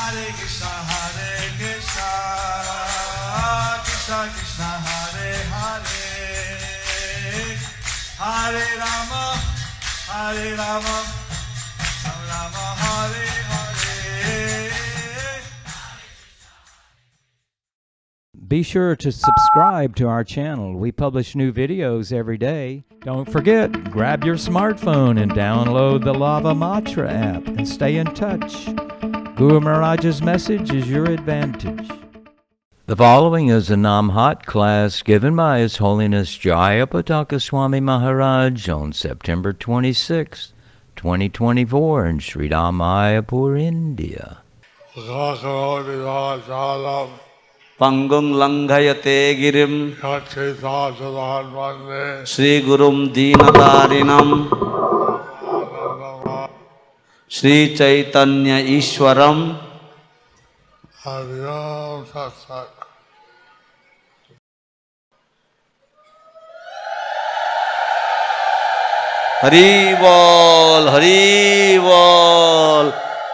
Hare Krishna Krishna Krishna Hare Hare Hare Rama Rama Rama Hare Hare. Be sure to subscribe to our channel. We publish new videos every day. Don't forget, grab your smartphone and download the Lava Matra app and stay in touch. Guru Maharaj's message is your advantage. The following is a Namhat class given by His Holiness Jayapataka Swami Maharaj on September 26, 2024 in Sri Mayapur, India. Pangum langhayate girim Shri Gurum Deenadarinam Shri Chaitanya Ishwaram Hari Bol, Hari Bol,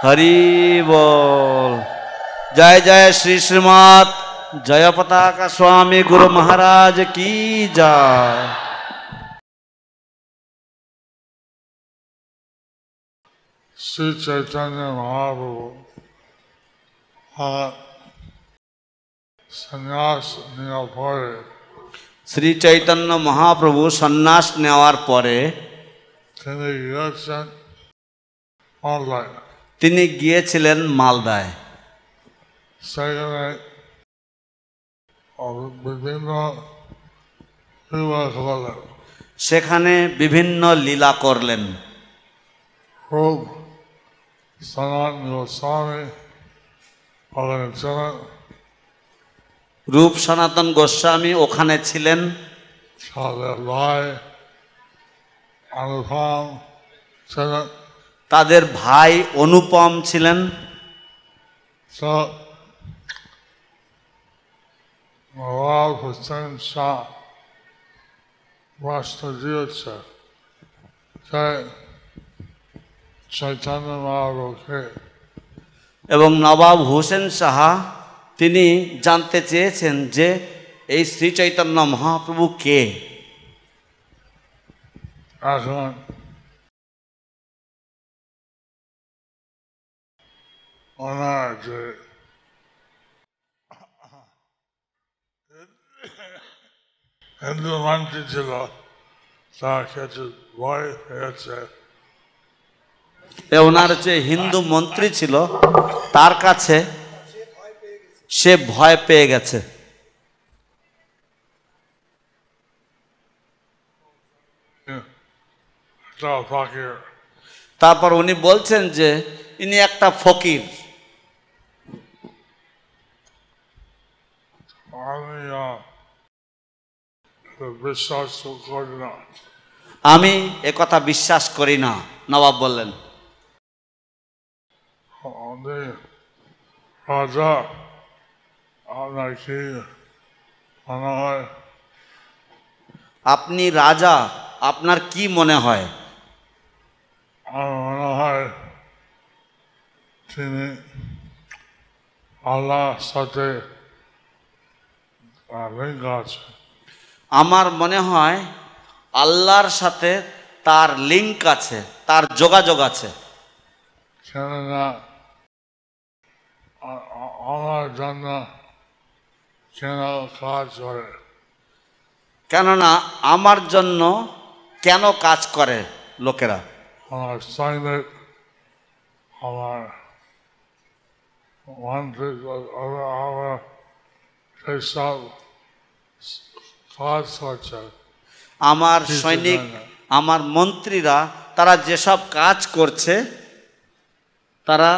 Hari Bol. Jai Jai Shri Srimad Jayapataka Swami Guru Maharaj ki jai. Sri Chaitanya Mahaprabhu sannyas নেওয়ার পরে শ্রী চৈতন্য মহাপ্রভু সন্ন্যাস নেওয়ার পরে তিনি গিয়েছিলেন মালদায়। সেখানে সেখানে বিভিন্ন লীলা করলেন। খুব সনাতন গোস্বামী ওখানে ছিলেন। রূপ সনাতন গোস্বামী ওখানে ছিলেন। তাদের ভাই অনুপম ছিলেন। নবাব হোসেন শাহ রাষ্ট্র দিয়েছে চৈতন্য মহাপ্রভুকে। এবং নবাব হোসেন সাহা তিনি জানতে চেয়েছেন যে এই শ্রী চৈতন্য মহাপ্রভু কে। এখন ওনার যে হিন্দু মন্ত্রী ছিল তার কাছে ভয় পেয়েছে। ওনার যে হিন্দু মন্ত্রী ছিল তার কাছে সে ভয় পেয়ে গেছে। তারপর উনি বলছেন যে ইনি একটা ফকির। আমি একথা বিশ্বাস করি না, নবাব বললেন। রাজা আপনার কি মনে হয়? আপনি রাজা, আপনার কি মনে হয়? আমার মনে হয় তিনি আল্লাহর সাথে লিঙ্ক আছে। আমার মনে হয় আল্লাহর সাথে তার লিঙ্ক আছে, তার যোগাযোগ আছে। কেননা আমার জন্য কেন কাজ করে? কেননা আমার জন্য কেন কাজ করে লোকেরা? আমার সৈনিক, আমার মন্ত্রী, আমার সব কাজ করছে। আমার সৈনিক, আমার মন্ত্রীরা, তারা যেসব কাজ করছে তারা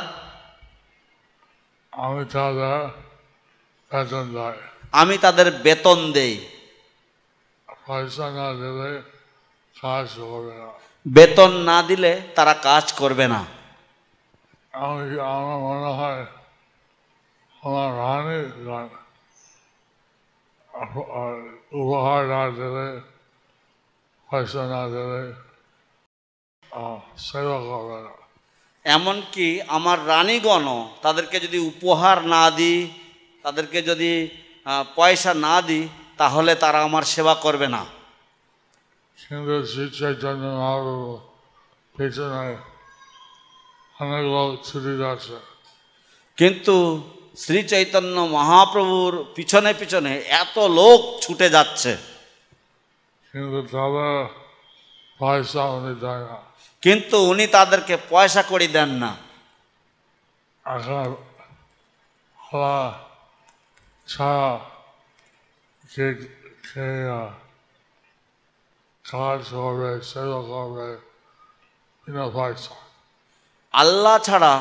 আমি তাদের বেতন দেই। পয়সা না দিলে কাজ করবে না। বেতন না দিলে তারা কাজ করবে না। আমার মনে হয় আমার রানী উপহার না দিলে, পয়সা না দিলে সেবা করবে না। এমনকি আমার রানীগণও তাদেরকে যদি উপহার না দিই, তাদেরকে যদি পয়সা না দিই, তাহলে তারা আমার সেবা করবে না। কিন্তু শ্রী চৈতন্য মহাপ্রভু পেছনে অনেক লোক ছুটি যাচ্ছে, কিন্তু শ্রী চৈতন্য মহাপ্রভুর পিছনে পিছনে এত লোক ছুটে যাচ্ছে, কিন্তু তাদের পয়সা উনি দেয় না। কিন্তু উনি তাদেরকে পয়সা কড়ি দেন না। এখন ওরা ছাড়া কে কে কাজ করবে, সেবা করবে বিনা পয়সা? আল্লাহ ছাড়া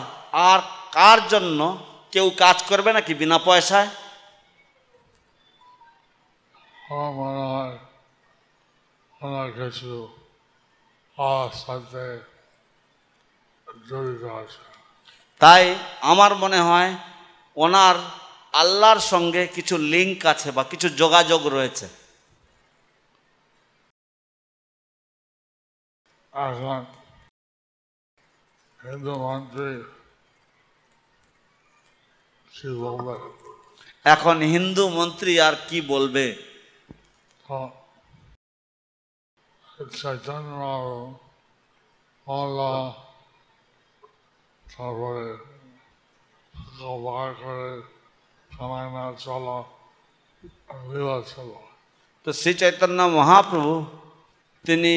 আর কার জন্য কেউ কাজ করবে নাকি বিনা পয়সায়? আমার মনে হয় ওনার কিছু আর সাথে জড়িত আছে। তাই আমার মনে হয় ওনার আল্লাহর সঙ্গে কিছু লিঙ্ক আছে বা কিছু যোগাযোগ রয়েছে। এখন হিন্দু মন্ত্রী কি বলবে? এখন হিন্দু মন্ত্রী আর কি বলবে? চৈতন্য মহল্লা, তারপরে বার করে সময় না চলা লীলা ছিল। তো শ্রী চৈতন্য মহাপ্রভু তিনি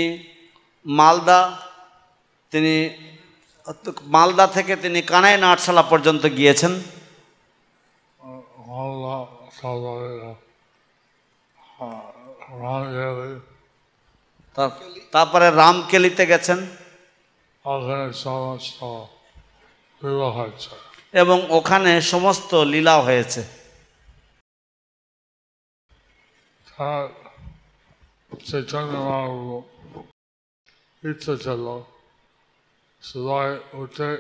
মালদা থেকে তিনি কানাই নাটশালা পর্যন্ত গিয়েছেন। মহল্লা, তারপরে রামগেলি, তারপরে রামকেলিতে গেছেন ওখানে সমস্ত লীলা হয়েছে। এবং ওখানে সমস্ত লীলা হয়েছে। তার চৈতন্য মহাপ্রভু ইচ্ছে ছিল সবাই উঠে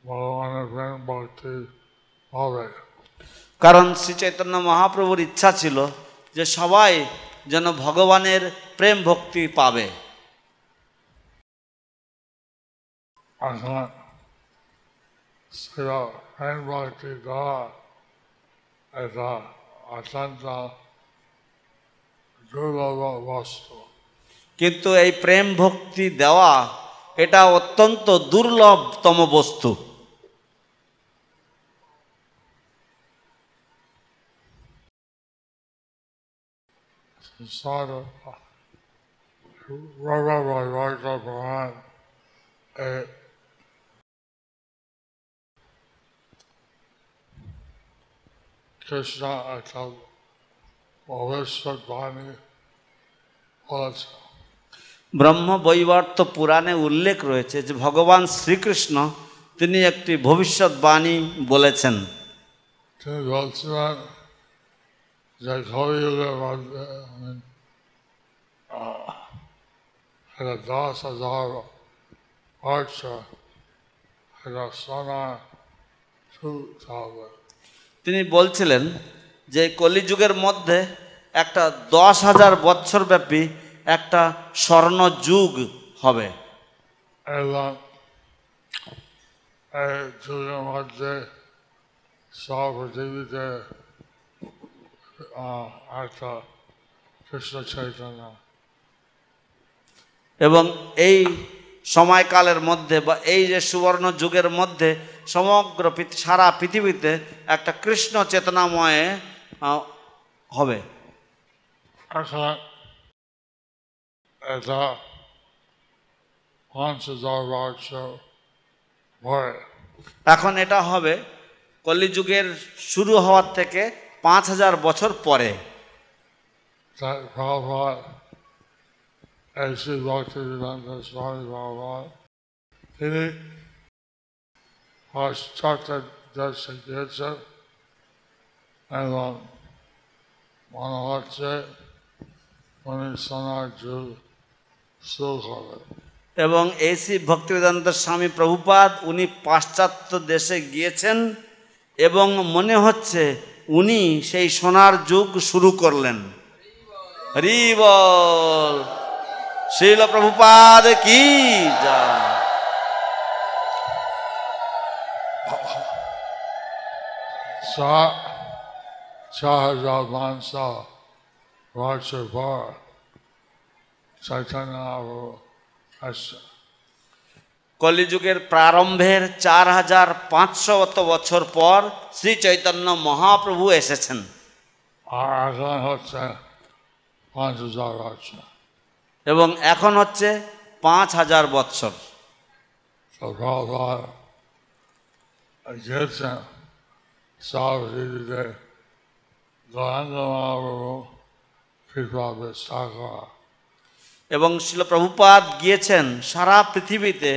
ভগবানের প্রেম ভক্তি হবে। কারণ শ্রী চৈতন্য মহাপ্রভুর ইচ্ছা ছিল যে সবাই যেন ভগবানের প্রেম ভক্তি পাবে। এখন সেটা প্রেম ভক্তি দেওয়া এটা অত্যন্ত দুর্লভ বস্তু। কিন্তু এই প্রেম ভক্তি দেওয়া এটা অত্যন্ত দুর্লভতম বস্তু। Sort of right up behind it. Krishna একটা ভবিষ্যৎবাণী বলেছে। ব্রহ্ম বৈবর্ত পুরাণে উল্লেখ রয়েছে যে ভগবান শ্রীকৃষ্ণ তিনি একটি ভবিষ্যৎবাণী বলেছেন। তিনি বলছিলেন যে কলিযুগের মধ্যে একটা 10,000 বছর একটা সোনার যুগ থাকবে। তিনি বলছিলেন যে কলিযুগের মধ্যে একটা 10,000 বৎসর ব্যাপী একটা স্বর্ণ যুগ হবে এবং এই যুগের মধ্যে সব পৃথিবীতে একটা কৃষ্ণ চৈতন্য। এবং এই সময়কালের মধ্যে বা এই যে সুবর্ণ যুগের মধ্যে সমগ্র সারা পৃথিবীতে একটা কৃষ্ণ চেতনাময় হবে। এখন এটা 5,000 বছর পরে। এখন এটা হবে কলিযুগের শুরু হওয়ার থেকে 5,000 বছর পরে। তাই প্রভুপাদ এই শ্রী ভক্তিবেদান্ত স্বামী প্রভুপাদ তিনি পাশ্চাত্য দেশে গিয়েছেন এবং মনে হচ্ছে উনি সোনার যুগ শুরু করবেন। এবং এই শ্রী ভক্তিবেদান্ত স্বামী প্রভুপাদ উনি পাশ্চাত্য দেশে গিয়েছেন এবং মনে হচ্ছে উনি সেই সোনার যুগ শুরু করলেন। হরি বল, শ্রীল প্রভুপাদ কি জয়। Sahaja Vatsapar Chaitanya Mahaprabhu আসছে। কলিযুগের প্রারম্ভের 4500 বছর পর শ্রী চৈতন্য মহাপ্রভু এসেছেন। আর এখন হচ্ছে 5000 বছর। এবং এখন হচ্ছে 5000 বৎসর। সকাল গিয়েছেন সাবরিদিতে গৌরাঙ্গ মহাপ্রভু কৃপা বিস্তার করা। এবং শিল প্রভুপাদ গিয়েছেন সারা পৃথিবীতে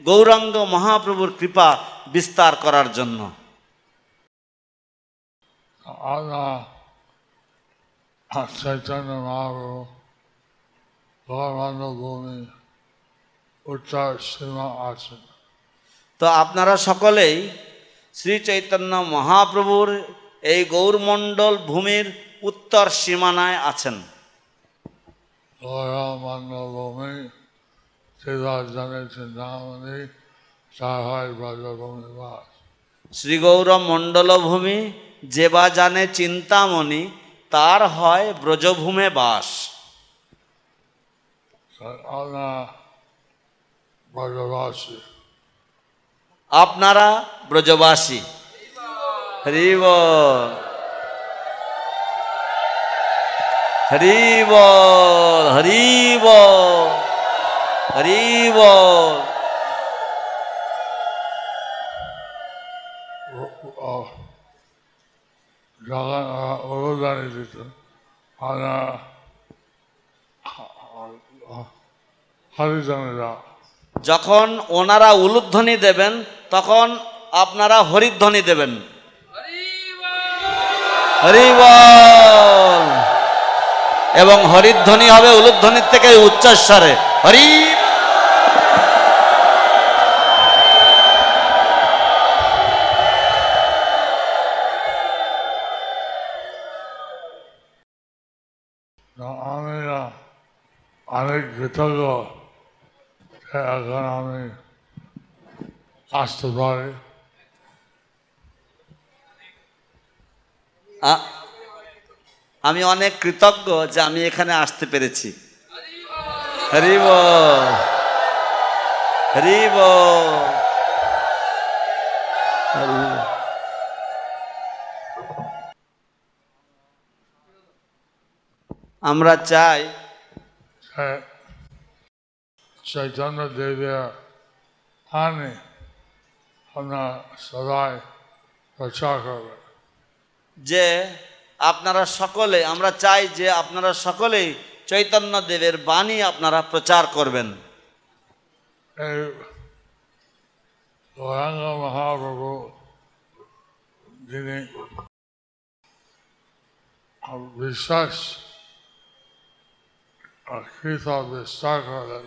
গৌরাঙ্গ মহাপ্রভুর কৃপা বিস্তার করার জন্য। চৈতন্য মহাপ্রভু গৌরাঙ্গ ভূমি উত্তর সীমা আছেন। তো আপনারা সকলেই শ্রী চৈতন্য মহাপ্রভুর এই গৌরমণ্ডল ভূমির উত্তর সীমানায় আছেন। গৌরাঙ্গ ভূমি শ্রীরাজধানী চিন্তামণি তার হয় ব্রজভূমি বাস। শ্রী গৌর মণ্ডল ভূমি যে বা জানে চিন্তামণি তার হয় ব্রজভূমে বাস। ব্রজবাসী আপনারা ব্রজবাসী। হরি বল, হরি বল, হরি বল, হরি বল। যখন অনুদানি দিত হরিজনেরা, যখন ওনারা উলুধ্বনি দেবেন তখন আপনারা হরিধ্বনি দেবেন। হরি বল। এবং হরিধ্বনি হবে উলুধ্বনির থেকে উচ্চস্বরে হরি। আমি অনেক কৃতজ্ঞ এখন আমি আসতে পারি। আমি অনেক কৃতজ্ঞ যে আমি এখানে আসতে পেরেছি। হরি বল, হরি বল, হরি বল। আমরা চাই চৈতন্য দেবের আনে আমরা সবাই প্রচার করবে। যে আপনারা সকলে, আমরা চাই যে আপনারা সকলেই চৈতন্য দেবের বাণী আপনারা প্রচার করবেন। এই গৌরাঙ্গ মহাপ্রভু যিনি বিশ্বাস কৃপা বিস্তার করেন,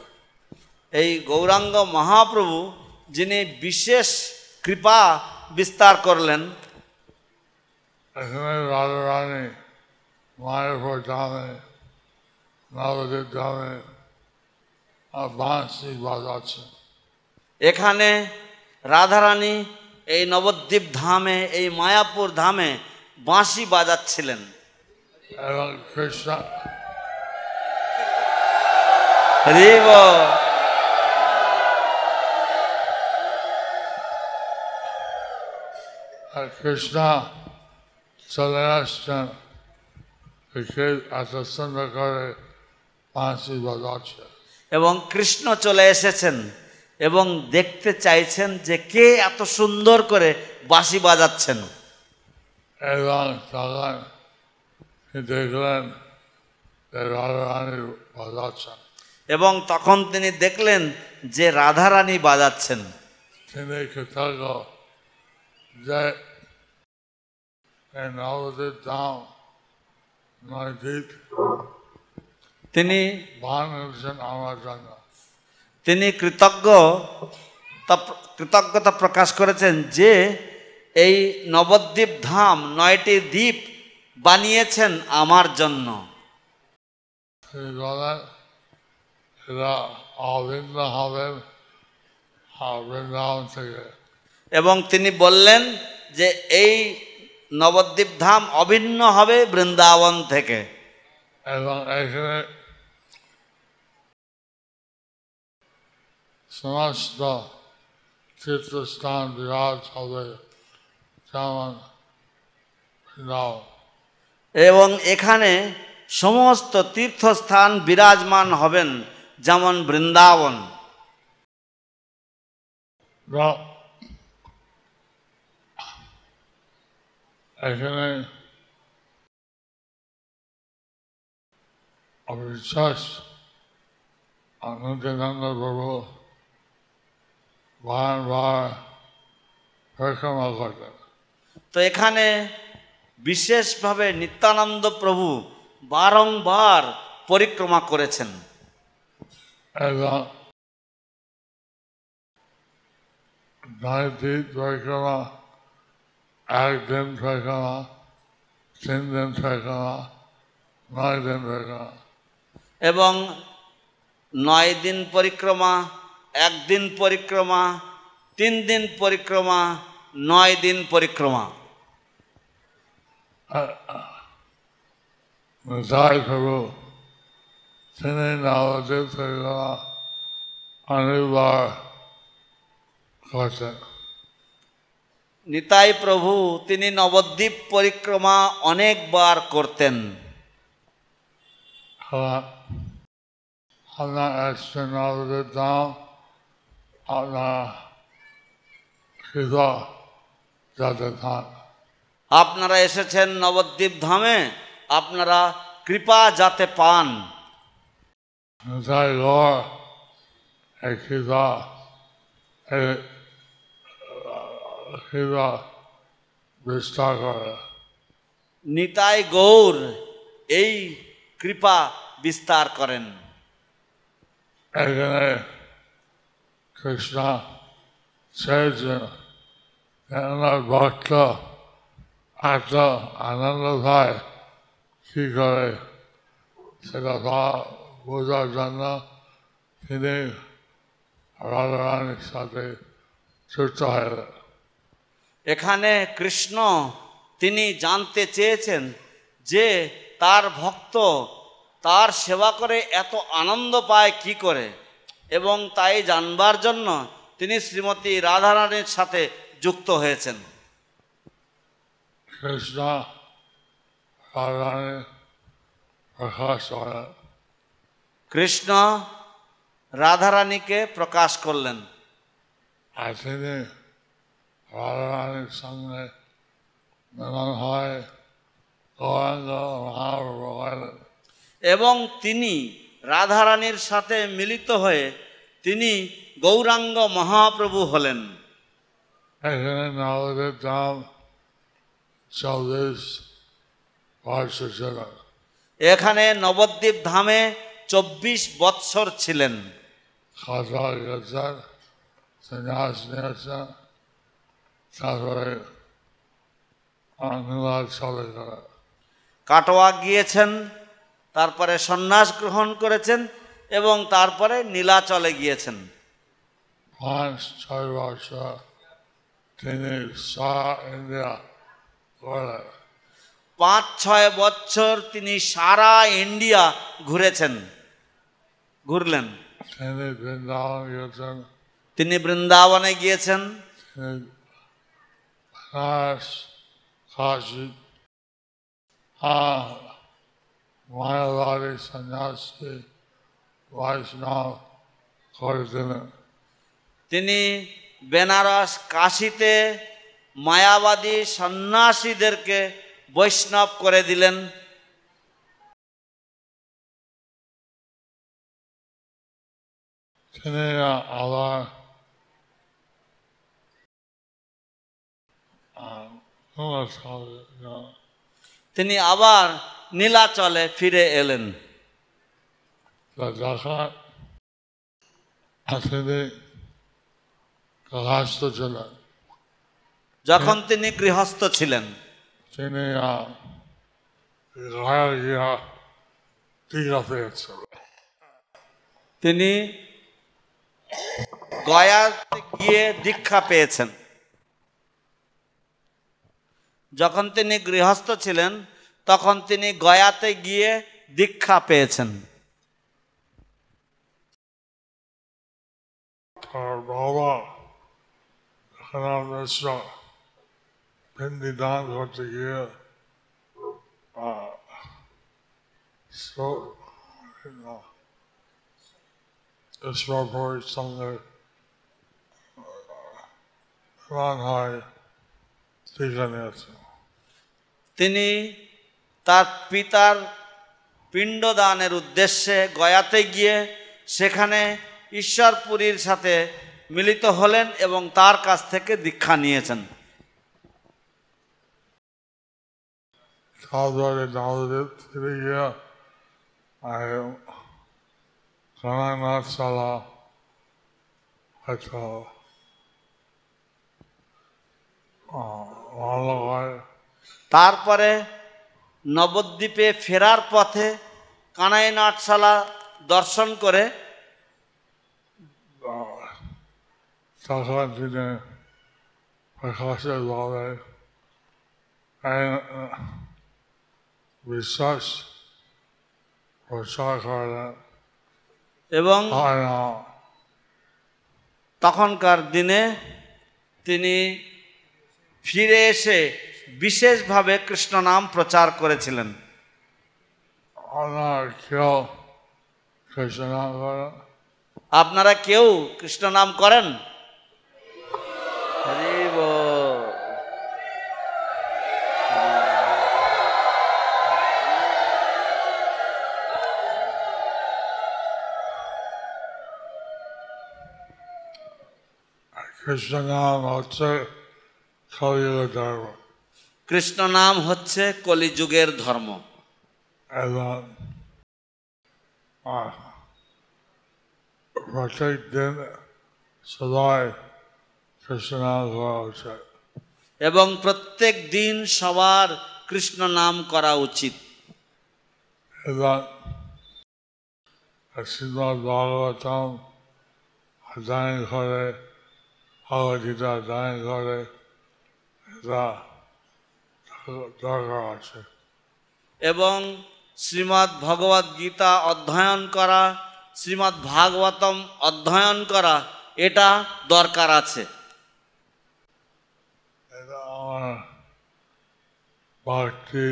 এই গৌরাঙ্গ মহাপ্রভু যিনি বিশেষ কৃপা বিস্তার করলেন, এখানে রাধারানী মায়াপুর ধামে নবদ্বীপ ধামে বাঁশি বাজাচ্ছেন। এখানে রাধারানী এই নবদ্বীপ ধামে, এই মায়াপুর ধামে বাঁশি বাজাচ্ছিলেন। এবং কৃষ্ণ হরি বল। কৃষ্ণ চলে আসছেন, এত সুন্দর করে বাঁশি বাজাচ্ছে। এবং কৃষ্ণ চলে এসেছেন এবং দেখতে চাইছেন যে কে এত সুন্দর করে বাঁশি বাজাচ্ছেন। এবং তখন দেখলেন রাধারানী বাজাচ্ছেন। এবং তখন তিনি দেখলেন যে রাধারানী বাজাচ্ছেন। তিনি কৃতজ্ঞ যে নবদ্বীপ ধাম নবদ্বীপ তিনি বানিয়েছেন আমার জন্য। তিনি কৃতজ্ঞতা প্রকাশ করেছেন যে এই নবদ্বীপ ধাম 9টি দ্বীপ বানিয়েছেন আমার জন্য। তিনি বলেন এরা অভিন্ন হবেন বৃন্দাবন থেকে। এবং তিনি বললেন যে এই নবদ্বীপ ধাম অভিন্ন হবে বৃন্দাবন থেকে। এবং এখানে সমস্ত তীর্থস্থান বিরাজ হবে যেমন বৃন্দাবন। এবং এখানে সমস্ত তীর্থস্থান বিরাজমান হবেন যেমন বৃন্দাবন। এখানে অবিশ্বাস নিত্যানন্দ প্রভু বারবার পরিক্রমা করতেন। তো এখানে বিশেষভাবে নিত্যানন্দ প্রভু বারংবার পরিক্রমা করেছেন। এবং 9 দিন পরিক্রমা, 1 দিন পরিক্রমা, 3 দিন পরিক্রমা, 9 দিন পরিক্রমা। এবং 9 দিন পরিক্রমা, 1 দিন পরিক্রমা, 3 দিন পরিক্রমা, 9 দিন পরিক্রমা। নিতাই প্রভু তিনি নবদ্বীপ পরিক্রমা অনেকবার করতেন। নিতাই প্রভু তিনি নবদ্বীপ পরিক্রমা অনেকবার করতেন। আপনার আসছেন নবদ্বীপ ধাম, আপনার কৃপা যাতে থাক। আপনারা এসেছেন নবদ্বীপ ধামে, আপনারা কৃপা যাতে পান। নিতাই গৌর এই কৃপা বিস্তার করে। নিতাই গৌর এই কৃপা বিস্তার করেন। এখানে কৃষ্ণ চেয়েছেন ওনার ভক্ত এত আনন্দ পায় কী করে সেটা বোঝার জন্য তিনি রাধারানীর সাথে যুক্ত হলেন। এখানে কৃষ্ণ তিনি জানতে চেয়েছেন যে তার ভক্ত তার সেবা করে এত আনন্দ পায় কি করে, এবং তাই জানবার জন্য তিনি শ্রীমতী রাধারানীর সাথে যুক্ত হয়েছেন। কৃষ্ণ রাধারানী প্রকাশ করেন। কৃষ্ণ রাধারানীকে প্রকাশ করলেন। আর তিনি রাধারানীর সঙ্গে মিলন হয় গৌরাঙ্গ মহাপ্রভু হলেন। এবং তিনি রাধারানীর সাথে মিলিত হয়ে তিনি গৌরাঙ্গ মহাপ্রভু হলেন। এখানে নবদ্বীপ ধাম 24 বর্ষ ছিল। এখানে নবদ্বীপ ধামে 24 বৎসর ছিলেন। খাতা গেছেন, সন্ন্যাস নিয়েছেন, তারপরে নীলাচলে গেলেন। কাটোয়া গিয়েছেন, তারপরে সন্ন্যাস গ্রহণ করেছেন এবং তারপরে নীলাচলে গিয়েছেন। 5-6 বছর তিনি সারা ইন্ডিয়া ঘুরলেন। 5-6 বছর তিনি সারা ইন্ডিয়া ঘুরলেন। তিনি বৃন্দাবন গিয়েছেন, তিনি বৃন্দাবনে গিয়েছেন, তিনি বেনারস, কাশী, মায়াবাড়ি সন্ন্যাসী বৈষ্ণব করেছিলেন। তিনি বেনারস কাশীতে মায়াবাদী সন্ন্যাসীদেরকে বৈষ্ণব করে দিলেন। তিনি আবার তিনি আবার নীলাচলে ফিরে এলেন। যখন তিনি গৃহস্থ ছিলেন, যখন তিনি গৃহস্থ ছিলেন, তিনি গয়া গিয়া টিকা পেয়েছিলেন। তিনি গয়াতে গিয়ে দীক্ষা পেয়েছেন। যখন তিনি গৃহস্থ ছিলেন তখন তিনি গয়াতে গিয়ে দীক্ষা পেয়েছেন। তার বাবা এখানে মিশ্র পিণ্ডি দান করতে গিয়ে ঈশ্বরপুরের সঙ্গে রান হয় দীক্ষা নিয়েছেন। তিনি তার পিতার পিণ্ডদানের উদ্দেশ্যে গয়াতে গিয়ে সেখানে ঈশ্বরপুরীর সাথে মিলিত হলেন এবং তার কাছ থেকে দীক্ষা নিয়েছেন। তারপরে দাউদের ফিরে গিয়ে কানাইনাথ শালা হয়তো ভালো হয়। তারপরে নবদ্বীপে ফেরার পথে কানাইনাথশালা দর্শন করে তখন তিনি প্রকাশিতভাবে বিশ্বাস প্রচার করেন এবং হয় না। তখনকার দিনে তিনি ফিরে এসে বিশেষভাবে কৃষ্ণ নাম প্রচার করেছিলেন। আপনার কেউ কৃষ্ণ নাম করেন? আপনারা কেউ কৃষ্ণ নাম করেন? হরি বল। কৃষ্ণ নাম হচ্ছে কলিযুগের ধর্ম কৃষ্ণ নাম হচ্ছে কলিযুগের ধর্ম এবং প্রত্যেক দিন সবাই কৃষ্ণ নাম করা উচিত এবং প্রত্যেক দিন সবার কৃষ্ণ নাম করা উচিত। এবং শ্রীমদ্ ভাগবতম অধ্যয়ন করে ভগবদ্গীতা অধ্যয়ন করে এটা দরকার আছে। এবং শ্রীমদ্ ভগবদ গীতা অধ্যয়ন করা, শ্রীমদ্ ভাগবতম অধ্যয়ন করা, এটা দরকার আছে। এটা আমার ভক্তি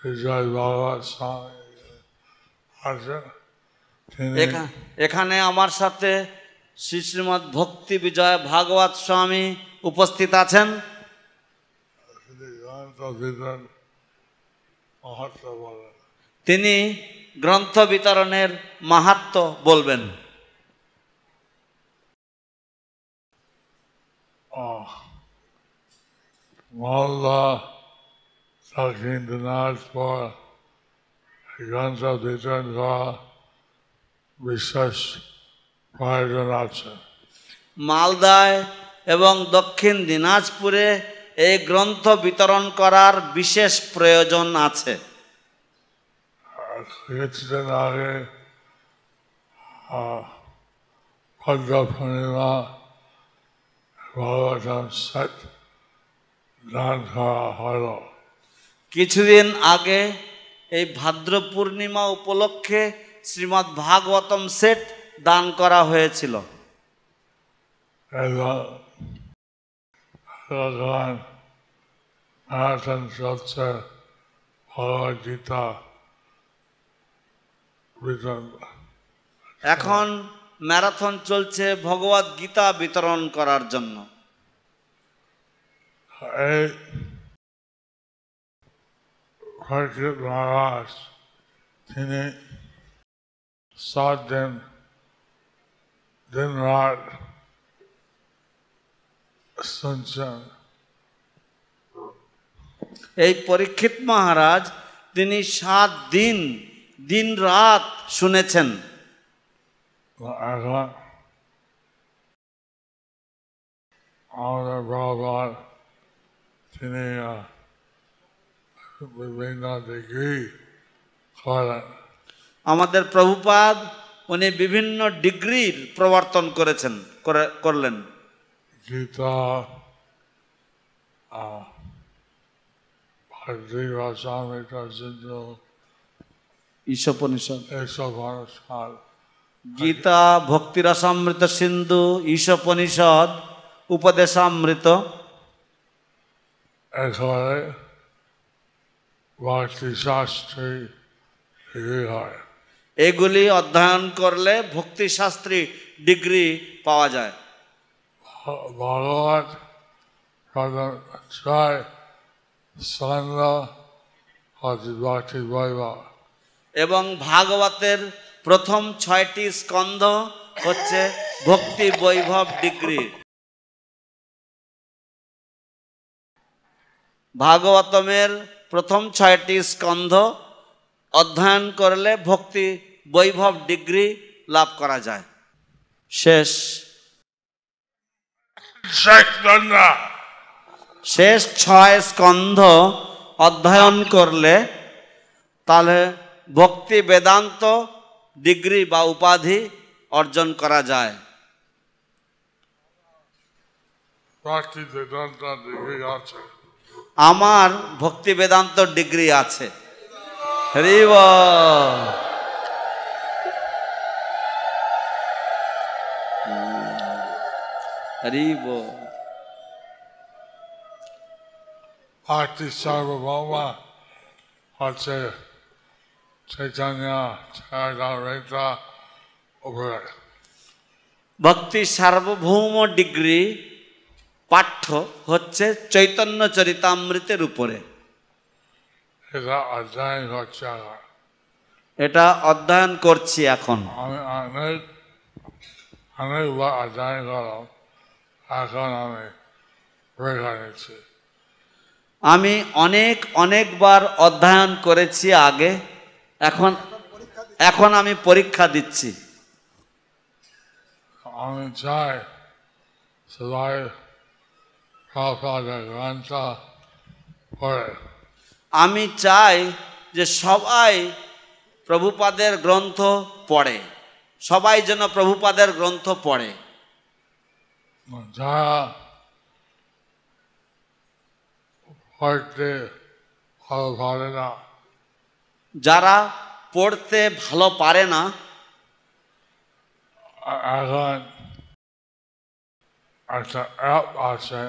বিজয় ভাগবত স্বামী আছে, তিনি এখানে আমার সাথে শ্রী শ্রীমদ্ ভক্তি বিজয় ভাগবত স্বামী উপস্থিত আছেন। তিনি গ্রন্থ বিতরণের মাহাত্ম্য বলবেন। মালদা দক্ষিণ দিনাজপুর গ্রন্থ বিতরণ করা বিশেষ প্রয়োজন আছে। মালদায় এবং দক্ষিণ দিনাজপুরে এই গ্রন্থ বিতরণ করার বিশেষ প্রয়োজন আছে। কিছুদিন আগে পদ্ম পূর্ণিমা ভাগবতম সেট দান করা হলো। কিছুদিন আগে এই ভাদ্র পূর্ণিমা উপলক্ষে শ্রীমদ্ ভাগবতম সেট দান করা হয়েছিল। এবং ম্যারাথন চলছে ভগবদ্গীতা বিতরণ। এখন ম্যারাথন চলছে ভগবদ গীতা বিতরণ করার জন্য। এই ফকির মহারাজ তিনি 7 দিন দিন রাত শুনছেন। এই পরীক্ষিত মহারাজ তিনি 7 দিন দিন রাত শুনেছেন। এখন আমাদের বাবার তিনি বিভিন্ন ডিগ্রি করেন। আমাদের প্রভুপাদ উনি বিভিন্ন ডিগ্রির প্রবর্তন করলেন। Gita Jiva Samrita Sindhu, Ishopanishad, Eksavanashad. Gita, ভক্তিরসামৃত সিন্ধু, ঈশোপনিষদ, উপদেশামৃত, এখানে ভক্তি শাস্ত্রী ডিগ্রি হয়। এগুলি অধ্যয়ন করলে ভক্তি শাস্ত্রী ডিগ্রি পাওয়া যায়। ভগবত ছয় স্কন্ধ হচ্ছে ভক্তি বৈভব। এবং ভাগবতের প্রথম 6টি স্কন্ধ হচ্ছে ভক্তি বৈভব ডিগ্রি। ভাগবতমের প্রথম 6টি স্কন্ধ অধ্যয়ন করলে ভক্তি বৈভব ডিগ্রি লাভ করা যায়। শেষ শেষ 6 স্কন্ধ অধ্যয়ন করলে তাহলে ভক্তি বেদান্ত ডিগ্রি বা উপাধি অর্জন করা যায়। ভক্তি বেদান্ত ডিগ্রি আছে। আমার ভক্তি বেদান্ত ডিগ্রি আছে। হরি বল। হরি বল। ভক্তি সার্বভৌমা হচ্ছে চৈতন্য চরিতামৃত উপরে। ভক্তি সার্বভৌম ডিগ্রি পাঠ্য হচ্ছে চৈতন্য চরিতামৃতের উপরে। এটা অধ্যয়ন করছে এখন। এটা অধ্যয়ন করছি এখন। আমি অনেকবার অধ্যয়ন করলাম, এখন আমি পরীক্ষা নিচ্ছি। আমি অনেকবার অধ্যয়ন করেছি আগে, এখন আমি পরীক্ষা দিচ্ছি। আমি চাই সবাই প্রভুপাদের গ্রন্থ পড়ে। আমি চাই যে সবাই প্রভুপাদের গ্রন্থ পড়ে, সবাই যেন প্রভুপাদের গ্রন্থ পড়ে। যারা পড়তে ভালো পারে না, যারা পড়তে ভালো পারে না, এখন একটা অ্যাপ আছে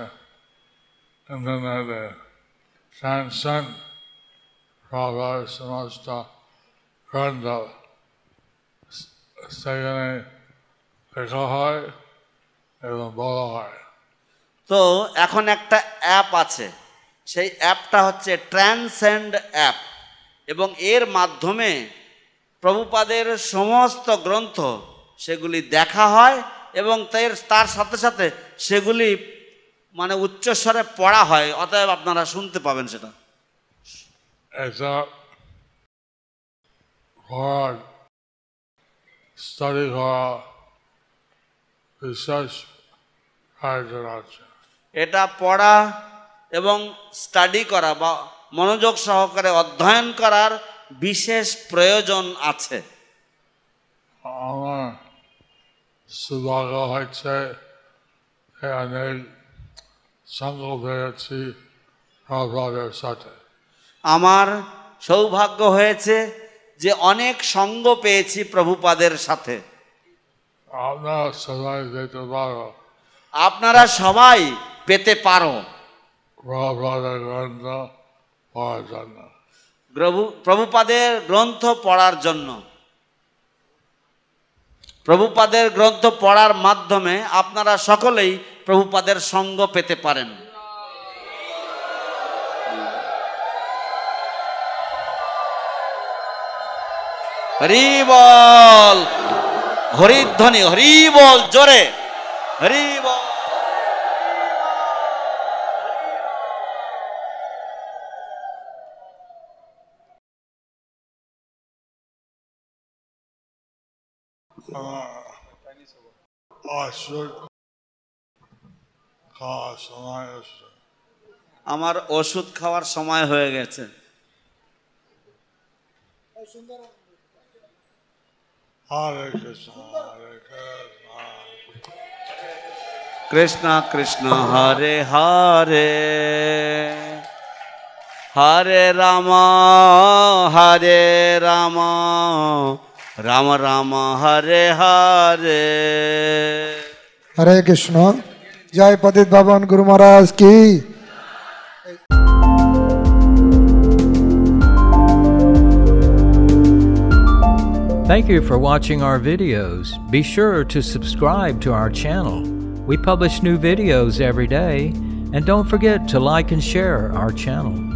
ইন্টারনেটে, ট্রান্সেন্ড প্রভাবের সমস্ত গ্রন্থ, সেখানে লেখা হয় এবং বলা হয়। তো এখন একটা অ্যাপ আছে, সেই অ্যাপটা হচ্ছে ট্রান্সেন্ড অ্যাপ, এবং এর মাধ্যমে প্রভুপাদের সমস্ত গ্রন্থ সেগুলি দেখা হয় এবং তার সাথে সাথে সেগুলি মানে উচ্চস্বরে পড়া হয়, অতএব আপনারা শুনতে পাবেন সেটা। এটা পড়ার, স্টাডি করা বিশেষ প্রয়োজন আছে। এটা পড়া এবং স্টাডি করা বা মনোযোগ সহকারে অধ্যয়ন করার বিশেষ প্রয়োজন আছে। আমার সৌভাগ্য হচ্ছে অনেক সঙ্গ পেয়েছি প্রভুপাদের সাথে। আমার সৌভাগ্য হয়েছে যে অনেক সঙ্গ পেয়েছি প্রভুপাদের সাথে। আপনারা সবাই যেতে পারো, আপনারা সবাই পেতে পারো প্রভুপাদের গ্রন্থ পড়ার জন্য। প্রভুপাদের গ্রন্থ পড়ার জন্য। প্রভুপাদের গ্রন্থ পড়ার মাধ্যমে আপনারা সকলেই প্রভুপাদের সঙ্গ পেতে পারেন। হরি বল, হরিধ্বনি, হরি বল জোরে, হরি বল। ওষুধ খাওয়ার সময় এসছে। আমার ওষুধ খাওয়ার সময় হয়ে গেছে। হরে কৃষ্ণ হরে কৃষ্ণ কৃষ্ণ কৃষ্ণ হরে হরে, হরে রাম রাম রাম হরে হরে। हरे कृष्ण। जय पतित पावन गुरु महाराज की। Thank you for watching our videos. Be sure to subscribe to our channel. We publish new videos every day, and don't forget to like and share our channel.